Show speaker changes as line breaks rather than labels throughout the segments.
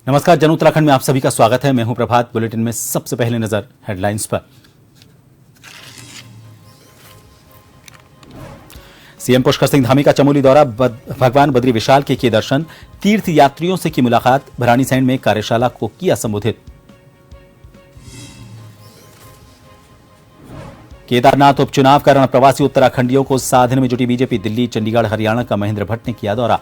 नमस्कार, जन उत्तराखंड में आप सभी का स्वागत है। मैं हूं प्रभात। बुलेटिन में सबसे पहले नजर हेडलाइंस पर। सीएम पुष्कर सिंह धामी का चमोली दौरा, भगवान बद्री विशाल के किए दर्शन, तीर्थ यात्रियों से की मुलाकात, भराड़ीसैंण में कार्यशाला को किया संबोधित। केदारनाथ उपचुनाव कारण प्रवासी उत्तराखंडियों को साधन में जुटी बीजेपी। दिल्ली, चंडीगढ़, हरियाणा का महेंद्र भट्ट ने किया दौरा।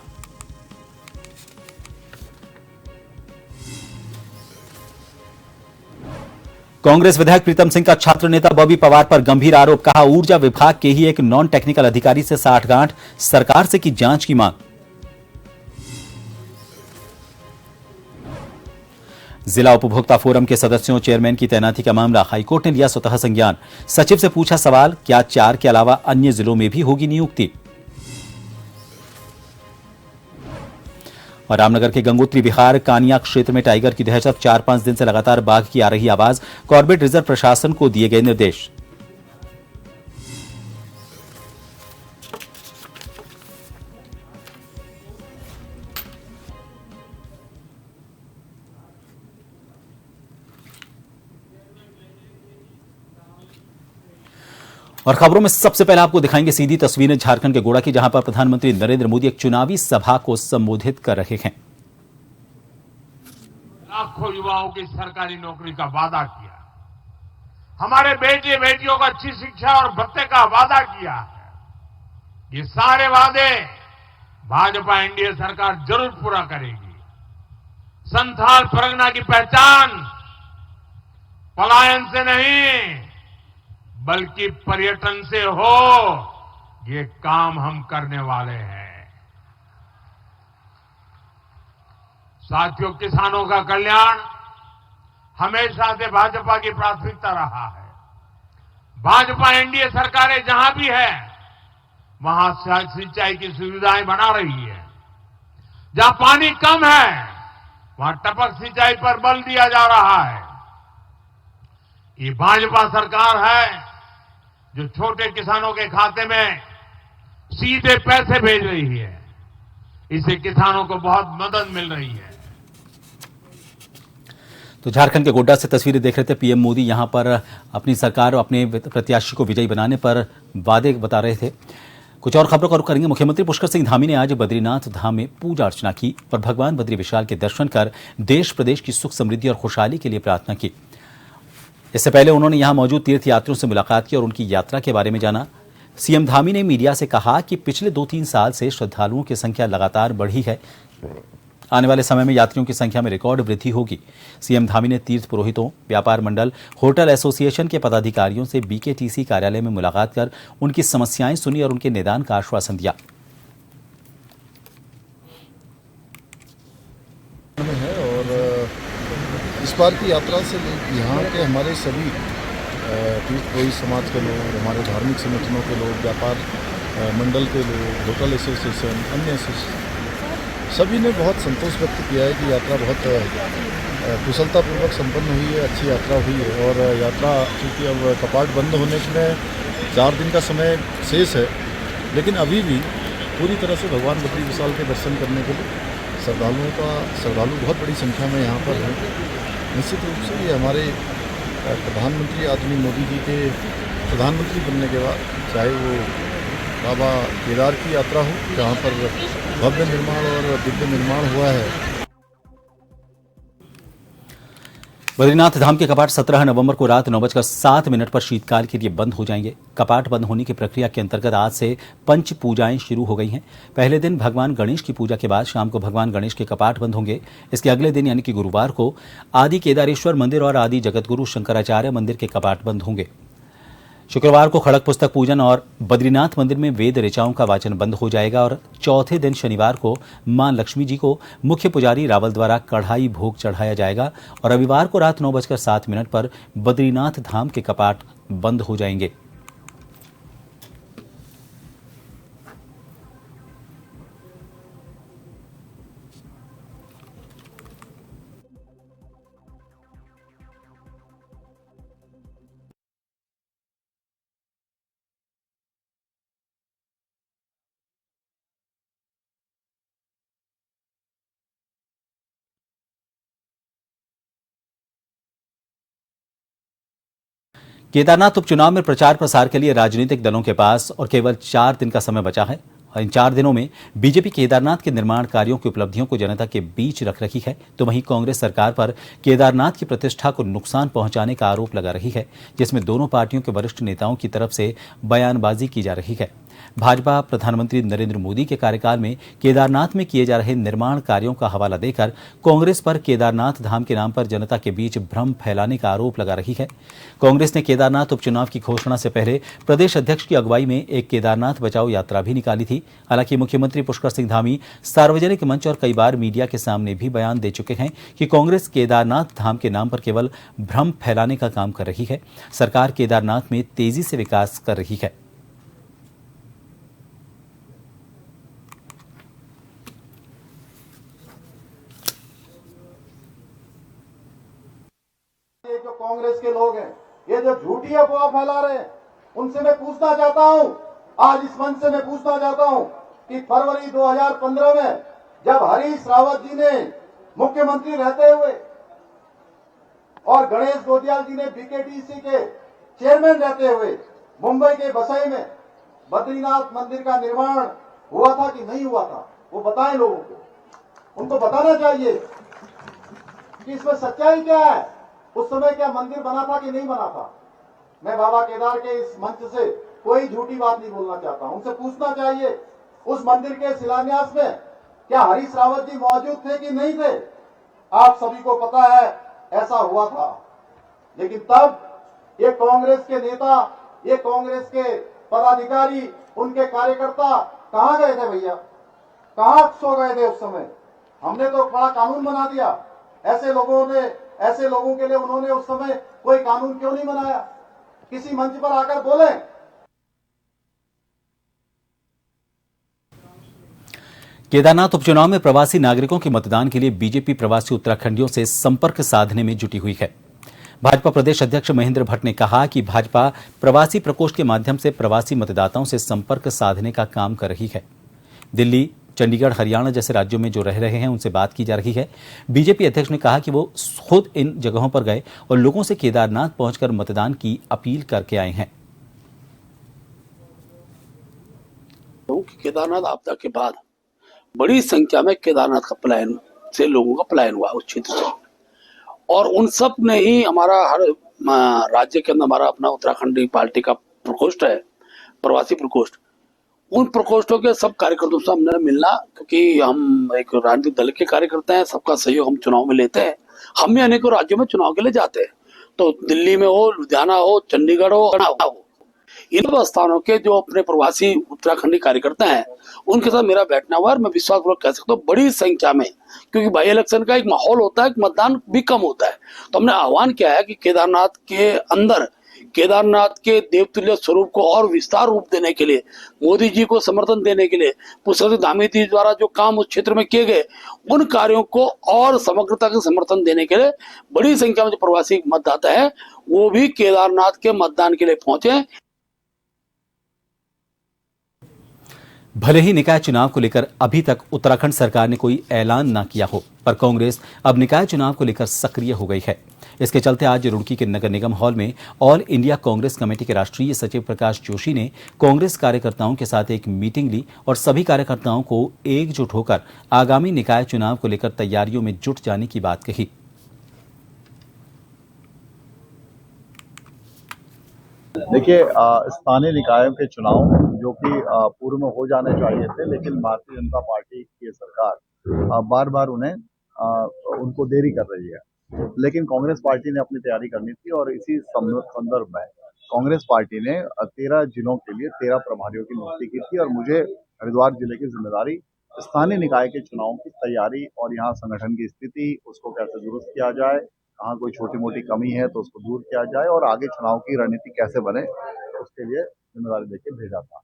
कांग्रेस विधायक प्रीतम सिंह का छात्र नेता बॉबी पवार पर गंभीर आरोप, कहा ऊर्जा विभाग के ही एक नॉन टेक्निकल अधिकारी से साठगांठ, सरकार से की जांच की मांग। जिला उपभोक्ता फोरम के सदस्यों, चेयरमैन की तैनाती का मामला हाईकोर्ट ने लिया स्वतः संज्ञान। सचिव से पूछा सवाल, क्या 4 के अलावा अन्य जिलों में भी होगी नियुक्ति। और रामनगर के गंगोत्री विहार कानिया क्षेत्र में टाइगर की दहशत, 4-5 दिन से लगातार बाघ की आ रही आवाज। कॉर्बेट रिजर्व प्रशासन को दिए गए निर्देश। और खबरों में सबसे पहले आपको दिखाएंगे सीधी तस्वीरें झारखंड के गोड़ा की, जहां पर प्रधानमंत्री नरेंद्र मोदी एक चुनावी सभा को संबोधित कर रहे हैं।
लाखों युवाओं की सरकारी नौकरी का वादा किया, हमारे बेटे बेटियों को अच्छी शिक्षा और भत्ते का वादा किया है। ये सारे वादे भाजपा एनडीए सरकार जरूर पूरा करेगी। संथाल परगना की पहचान पलायन से नहीं बल्कि पर्यटन से हो, ये काम हम करने वाले हैं। साथियों, किसानों का कल्याण हमेशा से भाजपा की प्राथमिकता रहा है। भाजपा एनडीए सरकारें जहां भी है वहां सिंचाई की सुविधाएं बना रही है। जहां पानी कम है वहां टपक सिंचाई पर बल दिया जा रहा है। ये भाजपा सरकार है जो छोटे किसानों के खाते में सीधे पैसे भेज रही है। इससे किसानों को बहुत मदद मिल रही है।
तो झारखंड के गोड्डा से तस्वीरें देख रहे थे। पीएम मोदी यहां पर अपनी सरकार और अपने प्रत्याशी को विजयी बनाने पर वादे बता रहे थे। कुछ और खबरों का रुख करेंगे। मुख्यमंत्री पुष्कर सिंह धामी ने आज बद्रीनाथ धाम में पूजा अर्चना की और भगवान बद्री विशाल के दर्शन कर देश प्रदेश की सुख समृद्धि और खुशहाली के लिए प्रार्थना की। इससे पहले उन्होंने यहां मौजूद तीर्थ यात्रियों से मुलाकात की और उनकी यात्रा के बारे में जाना। सीएम धामी ने मीडिया से कहा कि पिछले 2-3 साल से श्रद्धालुओं की संख्या लगातार बढ़ी है। आने वाले समय में यात्रियों की संख्या में रिकॉर्ड वृद्धि होगी। सीएम धामी ने तीर्थ पुरोहितों, व्यापार मंडल, होटल एसोसिएशन के पदाधिकारियों से बीकेटीसी कार्यालय में मुलाकात कर उनकी समस्याएं सुनी और उनके निदान का आश्वासन दिया।
इस बार की यात्रा से यहाँ के हमारे सभी तीर्थपुरोहित समाज के लोग, हमारे धार्मिक संगठनों के लोग, व्यापार मंडल के लोग, होटल एसोसिएशन, अन्य एसोसिएशन, सभी ने बहुत संतोष व्यक्त किया है कि यात्रा बहुत कुशलतापूर्वक संपन्न हुई है, अच्छी यात्रा हुई है। और यात्रा चूँकि अब कपाट बंद होने में 4 दिन का समय शेष है, लेकिन अभी भी पूरी तरह से भगवान बद्री विशाल के दर्शन करने के लिए श्रद्धालु बहुत बड़ी संख्या में यहाँ पर हैं। निश्चित रूप से ये हमारे प्रधानमंत्री आदरणीय मोदी जी के प्रधानमंत्री बनने के बाद, चाहे वो बाबा केदार की यात्रा हो जहाँ पर भव्य निर्माण और दिव्य निर्माण हुआ है।
बद्रीनाथ धाम के कपाट 17 नवंबर को रात 9:07 पर शीतकाल के लिए बंद हो जाएंगे। कपाट बंद होने की प्रक्रिया के अंतर्गत आज से पंच पूजाएं शुरू हो गई हैं। पहले दिन भगवान गणेश की पूजा के बाद शाम को भगवान गणेश के कपाट बंद होंगे। इसके अगले दिन यानी कि गुरुवार को आदि केदारेश्वर मंदिर और आदि जगतगुरु शंकराचार्य मंदिर के कपाट बंद होंगे। शुक्रवार को खड़क पुस्तक पूजन और बद्रीनाथ मंदिर में वेद ऋचाओं का वाचन बंद हो जाएगा और चौथे दिन शनिवार को मां लक्ष्मी जी को मुख्य पुजारी रावल द्वारा कढ़ाई भोग चढ़ाया जाएगा और रविवार को रात 9:07 पर बद्रीनाथ धाम के कपाट बंद हो जाएंगे। केदारनाथ उपचुनाव में प्रचार प्रसार के लिए राजनीतिक दलों के पास और केवल 4 दिन का समय बचा है और इन 4 दिनों में बीजेपी केदारनाथ के निर्माण कार्यों की उपलब्धियों को जनता के बीच रख रही है, तो वहीं कांग्रेस सरकार पर केदारनाथ की प्रतिष्ठा को नुकसान पहुंचाने का आरोप लगा रही है, जिसमें दोनों पार्टियों के वरिष्ठ नेताओं की तरफ से बयानबाजी की जा रही है। भाजपा प्रधानमंत्री नरेंद्र मोदी के कार्यकाल में केदारनाथ में किए जा रहे निर्माण कार्यों का हवाला देकर कांग्रेस पर केदारनाथ धाम के नाम पर जनता के बीच भ्रम फैलाने का आरोप लगा रही है। कांग्रेस ने केदारनाथ उपचुनाव की घोषणा से पहले प्रदेश अध्यक्ष की अगुवाई में एक केदारनाथ बचाओ यात्रा भी निकाली थी। हालांकि मुख्यमंत्री पुष्कर सिंह धामी सार्वजनिक मंच और कई बार मीडिया के सामने भी बयान दे चुके हैं कि कांग्रेस केदारनाथ धाम के नाम पर केवल भ्रम फैलाने का काम कर रही है। सरकार केदारनाथ में तेजी से विकास कर रही है।
ये जो कांग्रेस के लोग हैं, ये जो झूठी अफवाह फैला रहे हैं, उनसे मैं पूछना चाहता हूं, आज इस मंच से मैं पूछना चाहता हूं कि फरवरी 2015 में जब हरीश रावत जी ने मुख्यमंत्री रहते हुए और गणेश गोदियाल जी ने बीकेटीसी के चेयरमैन रहते हुए मुंबई के बसई में बद्रीनाथ मंदिर का निर्माण हुआ था कि नहीं हुआ था, वो बताएं लोगों को। उनको बताना चाहिए कि इसमें सच्चाई क्या है, उस समय क्या मंदिर बना था कि नहीं बना था। मैं बाबा केदार के इस मंच से कोई झूठी बात नहीं बोलना चाहता हूं। उनसे पूछना चाहिए उस मंदिर के शिलान्यास में क्या हरीश रावत जी मौजूद थे कि नहीं थे। आप सभी को पता है ऐसा हुआ था, लेकिन तब ये कांग्रेस के नेता, ये कांग्रेस के पदाधिकारी, उनके कार्यकर्ता कहां गए थे भैया, कहां सो गए थे उस समय। हमने तो बड़ा कानून बना दिया, ऐसे लोगों के लिए उन्होंने उस समय कोई कानून क्यों नहीं बनाया। किसी मंच पर आकर बोले।
केदारनाथ उपचुनाव में प्रवासी नागरिकों के मतदान के लिए बीजेपी प्रवासी उत्तराखंडियों से संपर्क साधने में जुटी हुई है। भाजपा प्रदेश अध्यक्ष महेंद्र भट्ट ने कहा कि भाजपा प्रवासी प्रकोष्ठ के माध्यम से प्रवासी मतदाताओं से संपर्क साधने का काम कर रही है। दिल्ली, चंडीगढ़, हरियाणा जैसे राज्यों में जो रह रहे हैं उनसे बात की जा रही है। बीजेपी अध्यक्ष ने कहा कि वो खुद इन जगहों पर गए और लोगों से केदारनाथ पहुंचकर मतदान की अपील करके आए हैं।
केदारनाथ आपदा के बाद बड़ी संख्या में केदारनाथ का पलायन से लोगों का पलायन हुआ उस क्षेत्र से, और उन सब ने ही हमारा हर राज्य के अंदर हमारा अपना उत्तराखंडी पार्टी का प्रकोष्ठ है, प्रवासी प्रकोष्ठ। उन प्रकोष्ठों के सब कार्यकर्ताओं से हमने मिलना, क्योंकि हम एक राजनीतिक दल के कार्यकर्ता हैं, सबका सहयोग हम चुनाव में लेते हैं। हम भी अनेकों राज्यों में चुनाव के लिए जाते हैं, तो दिल्ली में हो, लुधियाना हो, चंडीगढ़ हो, इन स्थानों के जो अपने प्रवासी उत्तराखंडी कार्यकर्ता हैं उनके साथ मेरा बैठना हुआ और मैं विश्वासपूर्वक कह सकता हूँ बड़ी संख्या में, क्योंकि बाई इलेक्शन का एक माहौल होता है, मतदान भी कम होता है, तो हमने आह्वान किया है कि केदारनाथ के अंदर केदारनाथ के देवतुल्य स्वरूप को और विस्तार रूप देने के लिए, मोदी जी को समर्थन देने के लिए, पुष्कर सिंह धामी जी द्वारा जो काम उस क्षेत्र में किए गए उन कार्यों को और समग्रता के समर्थन देने के लिए बड़ी संख्या में जो प्रवासी मतदाता है वो भी केदारनाथ के मतदान के लिए पहुंचे।
भले ही निकाय चुनाव को लेकर अभी तक उत्तराखंड सरकार ने कोई ऐलान ना किया हो, पर कांग्रेस अब निकाय चुनाव को लेकर सक्रिय हो गई है। इसके चलते आज रुड़की के नगर निगम हॉल में ऑल इंडिया कांग्रेस कमेटी के राष्ट्रीय सचिव प्रकाश जोशी ने कांग्रेस कार्यकर्ताओं के साथ एक मीटिंग ली और सभी कार्यकर्ताओं को एकजुट होकर आगामी निकाय चुनाव को लेकर तैयारियों में जुट जाने की बात कही।
देखिए, स्थानीय निकायों के चुनाव जो कि पूर्व में हो जाने चाहिए थे, लेकिन भारतीय जनता पार्टी की सरकार बार बार उनको देरी कर रही है। लेकिन कांग्रेस पार्टी ने अपनी तैयारी करनी थी और इसी संदर्भ में कांग्रेस पार्टी ने 13 जिलों के लिए 13 प्रभारियों की नियुक्ति की थी और मुझे हरिद्वार जिले की जिम्मेदारी स्थानीय निकाय के चुनाव की तैयारी और यहाँ संगठन की स्थिति, उसको कैसे दुरुस्त किया जाए, कहाँ कोई छोटी मोटी कमी है तो उसको दूर किया जाए और आगे चुनाव की रणनीति कैसे बने, उसके लिए जिम्मेदारी देके भेजा था।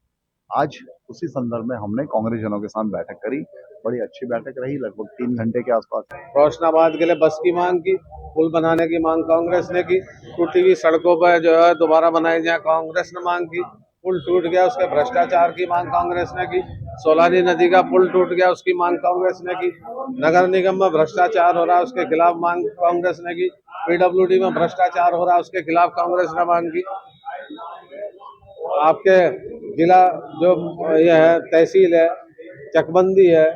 आज उसी संदर्भ में हमने कांग्रेस जनों के साथ बैठक करी। बड़ी अच्छी बैठक रही, लगभग 3 घंटे के आसपास।
रोशनाबाद के लिए बस की मांग की, पुल बनाने की मांग कांग्रेस ने की, टूटी हुई सड़कों पर जो है दोबारा बनाई जाए कांग्रेस ने मांग की, पुल टूट गया उसके भ्रष्टाचार की मांग कांग्रेस ने की, सोलानी नदी का पुल टूट गया उसकी मांग कांग्रेस ने की, नगर निगम में भ्रष्टाचार हो रहा है उसके खिलाफ मांग कांग्रेस ने की, पीडब्ल्यूडी में भ्रष्टाचार हो रहा है, उसके खिलाफ कांग्रेस ने मांग की। आपके जिला जो ये है, तहसील है, चकबंदी है,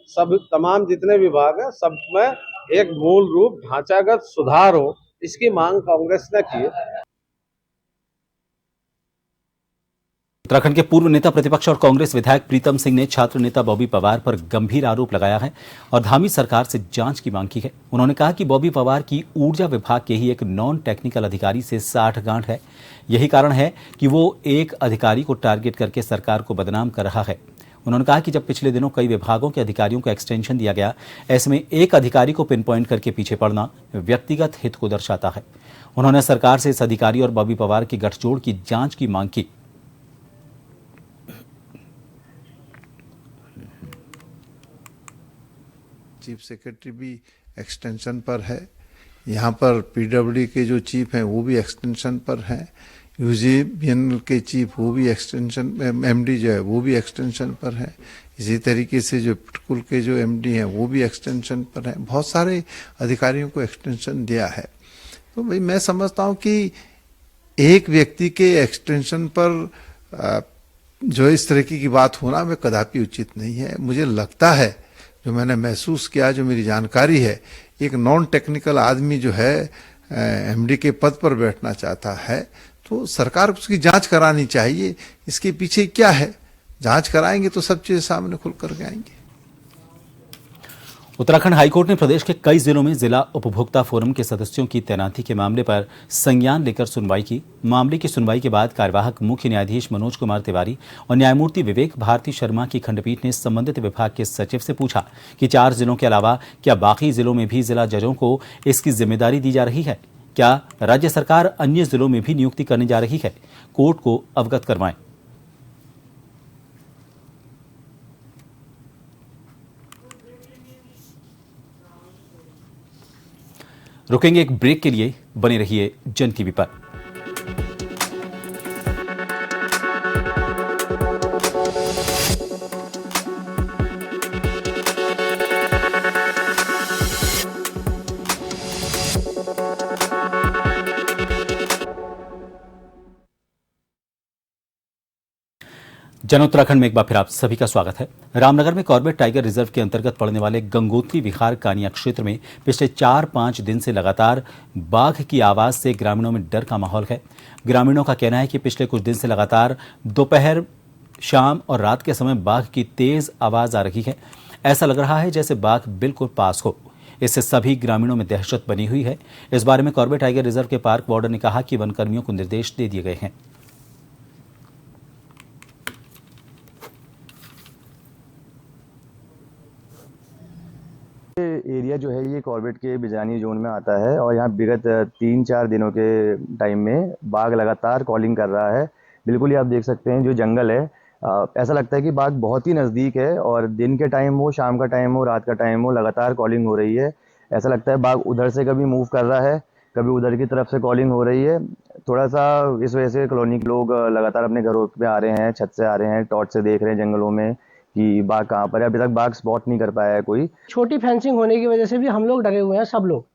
सब तमाम जितने विभाग हैं, सब में एक मूल रूप ढांचागत सुधार हो, इसकी मांग कांग्रेस ने की।
उत्तराखंड के पूर्व नेता प्रतिपक्ष और कांग्रेस विधायक प्रीतम सिंह ने छात्र नेता बॉबी पवार पर गंभीर आरोप लगाया है और धामी सरकार से जांच की मांग की है। उन्होंने कहा कि बॉबी पवार की ऊर्जा विभाग के ही एक नॉन टेक्निकल अधिकारी से साठगांठ है। यही कारण है कि वो एक अधिकारी को टारगेट करके सरकार को बदनाम कर रहा है। उन्होंने कहा कि जब पिछले दिनों कई विभागों के अधिकारियों को एक्सटेंशन दिया गया, ऐसे में एक अधिकारी को पिन पॉइंट करके पीछे पड़ना व्यक्तिगत हित को दर्शाता है। उन्होंने सरकार से इस अधिकारी और बॉबी पवार की गठजोड़ की जांच की मांग की।
चीफ सेक्रेटरी भी एक्सटेंशन पर है, यहाँ पर पीडब्ल्यूडी के जो चीफ हैं वो भी एक्सटेंशन पर हैं, यूजीबीएनएल के चीफ वो भी एक्सटेंशन, एमडी जो है वो भी एक्सटेंशन पर है। इसी तरीके से जो पिटकुल के जो एमडी हैं वो भी एक्सटेंशन पर हैं। बहुत सारे अधिकारियों को एक्सटेंशन दिया है। तो भाई मैं समझता हूँ कि एक व्यक्ति के एक्सटेंशन पर जो इस तरह की बात होना में कदापि उचित नहीं है। मुझे लगता है, जो मैंने महसूस किया, जो मेरी जानकारी है, एक नॉन टेक्निकल आदमी जो है एमडी के पद पर बैठना चाहता है, तो सरकार उसकी जांच करानी चाहिए। इसके पीछे क्या है, जांच कराएंगे तो सब चीजें सामने खुल कर आएंगी।
उत्तराखंड हाईकोर्ट ने प्रदेश के कई जिलों में जिला उपभोक्ता फोरम के सदस्यों की तैनाती के मामले पर संज्ञान लेकर सुनवाई की। मामले की सुनवाई के बाद कार्यवाहक मुख्य न्यायाधीश मनोज कुमार तिवारी और न्यायमूर्ति विवेक भारती शर्मा की खंडपीठ ने संबंधित विभाग के सचिव से पूछा कि 4 जिलों के अलावा क्या बाकी जिलों में भी जिला जजों को इसकी जिम्मेदारी दी जा रही है? क्या राज्य सरकार अन्य जिलों में भी नियुक्ति करने जा रही है? कोर्ट को अवगत करवाएं। रुकेंगे एक ब्रेक के लिए, बने रहिए जन टीवी पर। जन उत्तराखंड में एक बार फिर आप सभी का स्वागत है। रामनगर में कॉर्बेट टाइगर रिजर्व के अंतर्गत पड़ने वाले गंगोत्री विहार कानिया क्षेत्र में पिछले 4-5 दिन से लगातार बाघ की आवाज से ग्रामीणों में डर का माहौल है। ग्रामीणों का कहना है कि पिछले कुछ दिन से लगातार दोपहर, शाम और रात के समय बाघ की तेज आवाज आ रही है। ऐसा लग रहा है जैसे बाघ बिल्कुल पास हो। इससे सभी ग्रामीणों में दहशत बनी हुई है। इस बारे में कॉर्बेट टाइगर रिजर्व के पार्क वार्डन ने कहा कि वनकर्मियों को निर्देश दे दिए गए हैं।
एरिया जो है ये कॉर्बेट के बिजानी जोन में आता है और यहाँ विगत 3-4 दिनों के टाइम में बाघ लगातार कॉलिंग कर रहा है। बिल्कुल ही आप देख सकते हैं जो जंगल है, ऐसा लगता है कि बाघ बहुत ही नज़दीक है और दिन के टाइम हो, शाम का टाइम हो, रात का टाइम हो, लगातार कॉलिंग हो रही है। ऐसा लगता है बाघ उधर से कभी मूव कर रहा है, कभी उधर की तरफ से कॉलिंग हो रही है। थोड़ा सा इस वजह से कॉलोनी के लोग लगातार अपने घरों पे आ रहे हैं, छत से आ रहे हैं, टॉर्च से देख रहे हैं जंगलों में कि बाघ कहाँ पर है। अभी तक बाघ स्पॉट नहीं कर पाया है कोई।
छोटी फेंसिंग होने की वजह से भी हम लोग डरे हुए हैं, सब लोग।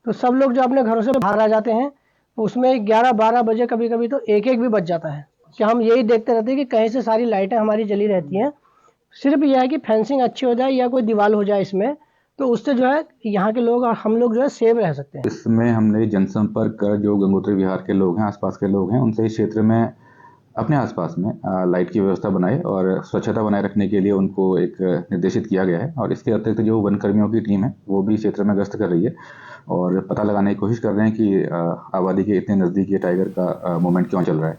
तो सब लोग जो अपने घरों से बाहर आ जाते हैं, तो उसमें 11-12 बजे कभी कभी तो 1-1 भी बज जाता है कि हम यही देखते रहते हैं कि कहीं से सारी लाइटें हमारी जली रहती हैं। सिर्फ यह है कि फेंसिंग अच्छी हो जाए या कोई दीवार हो जाए इसमें, तो उससे जो है यहाँ के लोग और हम लोग जो है सेफ रह सकते हैं।
इसमें हमने जनसंपर्क कर जो गंगोत्री विहार के लोग हैं, आसपास के लोग हैं, उनसे इस क्षेत्र में अपने आसपास में लाइट की व्यवस्था बनाए और स्वच्छता बनाए रखने के लिए उनको एक निर्देशित किया गया है। और इसके अतिरिक्त जो वन कर्मियों की टीम है वो भी क्षेत्र में गश्त कर रही है और पता लगाने की कोशिश कर रहे हैं कि आबादी के इतने नज़दीक ये टाइगर का मूवमेंट क्यों चल रहा है।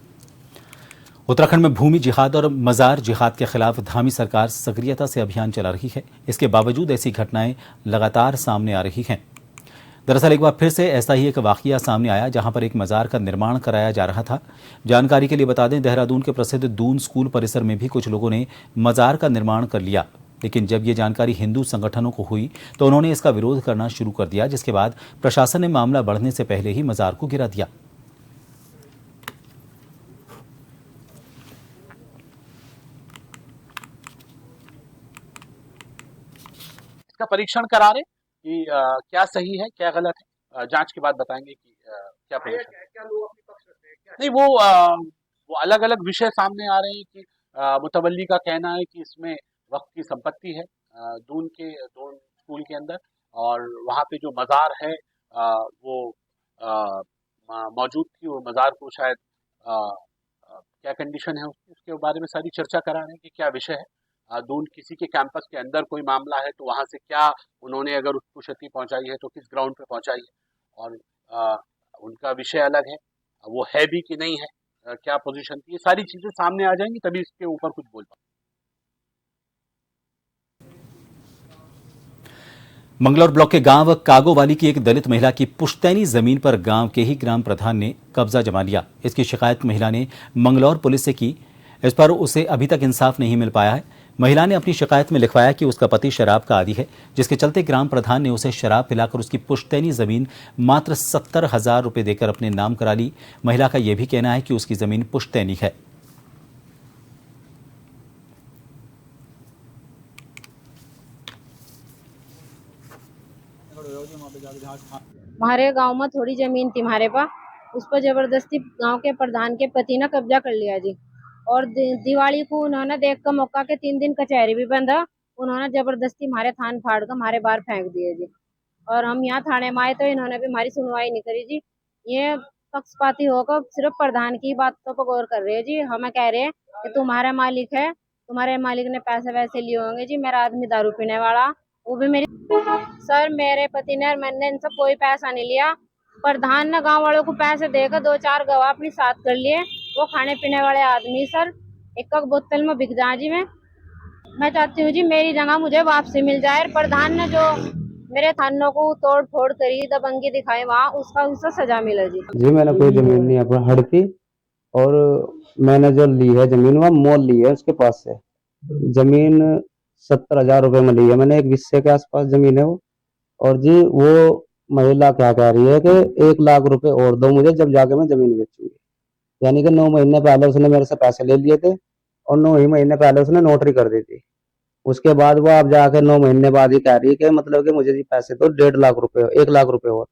उत्तराखंड में भूमि जिहाद और मजार जिहाद के खिलाफ धामी सरकार सक्रियता से अभियान चला रही है। इसके बावजूद ऐसी घटनाएं लगातार सामने आ रही हैं। दरअसल एक बार फिर से ऐसा ही एक वाकया सामने आया जहां पर एक मजार का निर्माण कराया जा रहा था। जानकारी के लिए बता दें, देहरादून के प्रसिद्ध दून स्कूल परिसर में भी कुछ लोगों ने मजार का निर्माण कर लिया, लेकिन जब ये जानकारी हिंदू संगठनों को हुई तो उन्होंने इसका विरोध करना शुरू कर दिया, जिसके बाद प्रशासन ने मामला बढ़ने से पहले ही मजार को गिरा दिया।
इसका परीक्षण करा रहे कि क्या सही है क्या गलत है। जांच के बाद बताएंगे कि क्या पोजीशन है। नहीं, वो अलग अलग विषय सामने आ रहे हैं कि मुतवल्ली का कहना है कि इसमें वक्त की संपत्ति है दून स्कूल के अंदर, और वहाँ पे जो मज़ार है वो मौजूद थी। वो मज़ार को शायद क्या कंडीशन है उसके बारे में सारी चर्चा करा रहे हैं कि क्या विषय है। दून किसी के कैंपस के अंदर कोई मामला है तो वहाँ से क्या उन्होंने अगर उसको क्षति पहुँचाई है तो किस ग्राउंड पे पहुँचाई है, और उनका विषय अलग है, वो है भी कि नहीं है, क्या पोजीशन थी, ये सारी चीजें सामने आ जाएंगी तभी इसके ऊपर कुछ बोल पाएंगे।
मंगलौर ब्लॉक के गांव कागोवाली की एक दलित महिला की पुश्तैनी जमीन पर गांव के ही ग्राम प्रधान ने कब्जा जमा लिया। इसकी शिकायत महिला ने मंगलौर पुलिस से की। इस पर उसे अभी तक इंसाफ नहीं मिल पाया है। महिला ने अपनी शिकायत में लिखवाया कि उसका पति शराब का आदी है, जिसके चलते ग्राम प्रधान ने उसे शराब पिलाकर उसकी पुश्तैनी जमीन मात्र 70,000 रुपए देकर अपने नाम करा ली। महिला का यह भी कहना है कि उसकी जमीन पुश्तैनी है।
हमारे गांव में थोड़ी जमीन थी हमारे पास, उस पर जबरदस्ती गांव के प्रधान के पति ने कब्जा कर लिया जी। और दिवाली को उन्होंने देख कर मौका के 3 दिन कचहरी भी बंद है, उन्होंने जबरदस्ती हमारे थान फाड़ कर हमारे बाहर फेंक दिए जी। और हम यहाँ थाने में आए तो इन्होंने भी हमारी सुनवाई नहीं करी जी। ये पक्षपाती होकर सिर्फ प्रधान की बातों पर गौर कर रहे हैं जी। हमें कह रहे हैं कि तुम्हारा मालिक है, तुम्हारे मालिक ने पैसे वैसे लिए होंगे जी। मेरा आदमी दारू पीने वाला, वो भी मेरी सर मेरे पति ने और मैंने इनसे कोई पैसा नहीं लिया। प्रधान ने गांव वालों को पैसे देकर 2-4 गवाह अपनी साथ कर लिए। वो खाने पीने वाले आदमी सर एक बोतल में बिक जाए जी। मैं चाहती हूँ जी मेरी जगह मुझे वापसी मिल जाए। प्रधान ने जो मेरे थानों को तोड़ फोड़ करी, दबंगी दिखाई, वहाँ उसका सजा मिले जी।
मैंने कोई जमीन नहीं अपना हड़पी, और मैंने जो ली है जमीन वह मोल ली है उसके पास से। जमीन 70,000 रुपए में ली है मैंने, एक हिस्से के आसपास जमीन है वो। और जी वो महिला क्या कह रही है कि 1 लाख रुपए और दो मुझे जब जाके मैं जमीन बेचूंगी। यानी कि 9 महीने पहले उसने मेरे से पैसे ले लिए थे और 9 ही महीने पहले उसने नोटरी कर दी थी। उसके बाद वो अब जाके 9 महीने बाद ही कह रही है कि मतलब कि मुझे जी पैसे तो 1.5 लाख रुपए, 1 लाख रुपए और।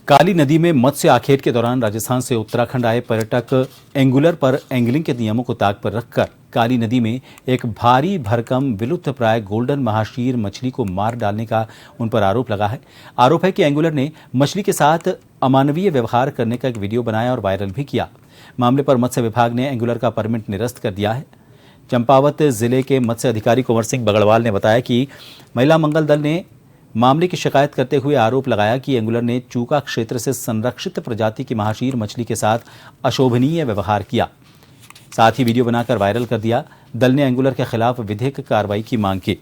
काली नदी में मत्स्य आखेट के दौरान राजस्थान से उत्तराखंड आए पर्यटक एंगुलर पर एंगलिंग के नियमों को ताक पर रखकर काली नदी में एक भारी भरकम विलुप्त प्राय गोल्डन महाशीर मछली को मार डालने का उन पर आरोप लगा है। आरोप है कि एंगुलर ने मछली के साथ अमानवीय व्यवहार करने का एक वीडियो बनाया और वायरल भी किया। मामले पर मत्स्य विभाग ने एंगुलर का परमिट निरस्त कर दिया है। चंपावत जिले के मत्स्य अधिकारी कुंवर सिंह बगड़वाल ने बताया कि महिला मंगल दल ने मामले की शिकायत करते हुए आरोप लगाया कि एंगुलर ने चूका क्षेत्र से संरक्षित प्रजाति की महाशीर मछली के साथ अशोभनीय व्यवहार किया, साथ ही वीडियो बनाकर वायरल कर दिया। दल ने एंगुलर के खिलाफ विधिक कार्रवाई की मांग की।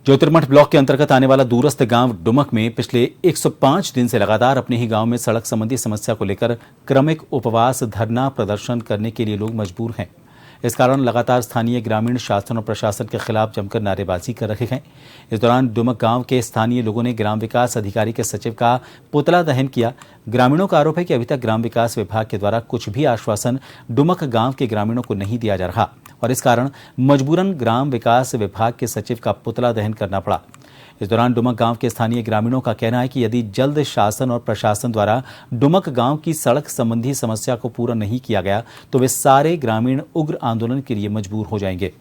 ज्योतिर्मठ ब्लॉक के अंतर्गत आने वाला दूरस्थ गांव डुमक में पिछले 105 दिन से लगातार अपने ही गांव में सड़क संबंधी समस्या को लेकर क्रमिक उपवास धरना प्रदर्शन करने के लिए लोग मजबूर हैं। इस कारण लगातार स्थानीय ग्रामीण शासन और प्रशासन के खिलाफ जमकर नारेबाजी कर रहे हैं। इस दौरान डुमक गांव के स्थानीय लोगों ने ग्राम विकास अधिकारी के सचिव का पुतला दहन किया। ग्रामीणों का आरोप है कि अभी तक ग्राम विकास विभाग के द्वारा कुछ भी आश्वासन डुमक गांव के ग्रामीणों को नहीं दिया जा रहा और इस कारण मजबूरन ग्राम विकास विभाग के सचिव का पुतला दहन करना पड़ा। इस दौरान डुमक गांव के स्थानीय ग्रामीणों का कहना है कि यदि जल्द शासन और प्रशासन द्वारा डुमक गांव की सड़क संबंधी समस्या को पूरा नहीं किया गया तो वे सारे ग्रामीण उग्र आंदोलन के लिए मजबूर हो जाएंगे।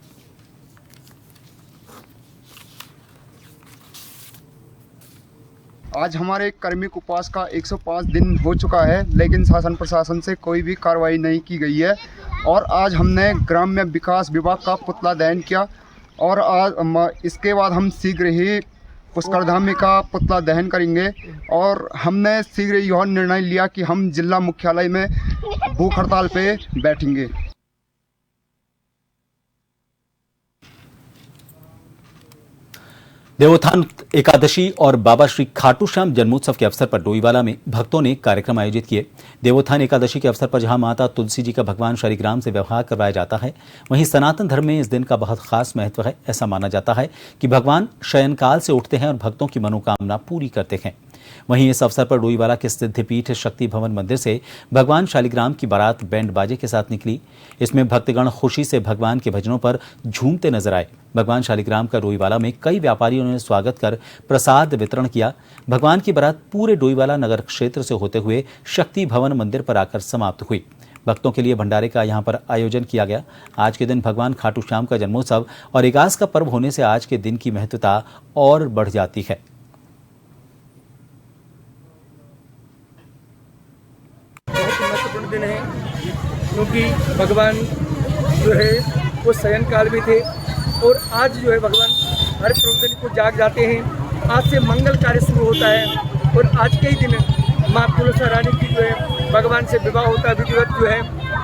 आज हमारे कार्मिक उपवास का 105 दिन हो चुका है, लेकिन शासन प्रशासन से कोई भी कार्रवाई नहीं की गई है। और आज हमने ग्राम्य विकास विभाग का पुतला दहन किया और आज इसके बाद हम शीघ्र ही पुष्करधाम का पुतला दहन करेंगे। और हमने शीघ्र यह निर्णय लिया कि हम जिला मुख्यालय में भूख हड़ताल पे बैठेंगे।
देवोत्थान एकादशी और बाबा श्री खाटू श्याम जन्मोत्सव के अवसर पर डोईवाला में भक्तों ने कार्यक्रम आयोजित किए। देवोत्थान एकादशी के अवसर पर जहां माता तुलसी जी का भगवान शालिग्राम से व्यवहार करवाया जाता है, वहीं सनातन धर्म में इस दिन का बहुत खास महत्व है। ऐसा माना जाता है कि भगवान शयनकाल से उठते हैं और भक्तों की मनोकामना पूरी करते हैं। वहीं इस अवसर पर डोईवाला के सिद्धपीठ शक्ति भवन मंदिर से भगवान शालिग्राम की बारात बैंड बाजे के साथ निकली। इसमें भक्तगण खुशी से भगवान के भजनों पर झूमते नजर आए। भगवान शालिग्राम का डोईवाला में कई व्यापारियों ने स्वागत कर प्रसाद वितरण किया। भगवान की बारात पूरे डोईवाला नगर क्षेत्र से होते हुए शक्ति भवन मंदिर पर आकर समाप्त हुई। भक्तों के लिए भंडारे का यहां पर आयोजन किया गया। आज के दिन भगवान खाटू श्याम का जन्मोत्सव और एकादश का पर्व होने से आज के दिन की महत्वता और बढ़ जाती है।
बहुत महत्वपूर्ण दिन है क्योंकि भगवान जो है वो शयन काल में थे और आज जो है भगवान हर प्रवचन को जाग जाते हैं। आज से मंगल कार्य शुरू होता है और आज के ही दिन माँ तुलसी रानी की जो है भगवान से विवाह होता है। विधिवत जो है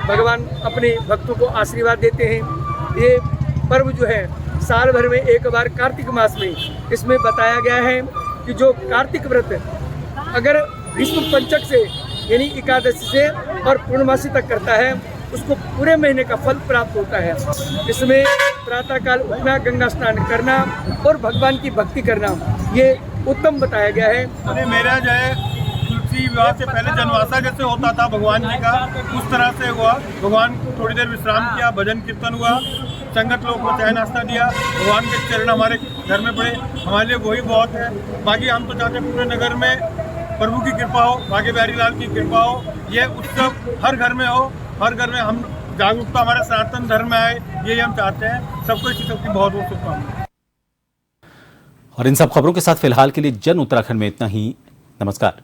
भगवान अपने भक्तों को आशीर्वाद देते हैं। ये पर्व जो है साल भर में एक बार कार्तिक मास में इसमें बताया गया है कि जो कार्तिक व्रत अगर विष्णु पंचक से यानी एकादशी से और पूर्णमासी तक करता है उसको पूरे महीने का फल प्राप्त होता है। इसमें प्रातःकाल उठना, गंगा स्नान करना और भगवान की भक्ति करना ये उत्तम बताया गया है।
मेरा जो है तुलसी विवाह से पहले जनवासा जैसे होता था भगवान जी का, उस तरह से हुआ। भगवान को थोड़ी देर विश्राम किया, भजन कीर्तन हुआ, संगत लोग को चाय नाश्ता दिया। भगवान के चरण हमारे घर में पड़े, हमारे लिए वही बहुत है। बाकी हम तो चाहते हैं पूरे नगर में प्रभु की कृपा हो, बागे बिहारी लाल की कृपा हो, ये उत्सव हर घर में हो, हर घर में हम जागरूकता हमारा सनातन धर्म में आए, यही हम चाहते हैं। सबको इसी सबकी बहुत बहुत शुभकामनाएं।
और इन सब खबरों के साथ फिलहाल के लिए जन उत्तराखंड में इतना ही। नमस्कार।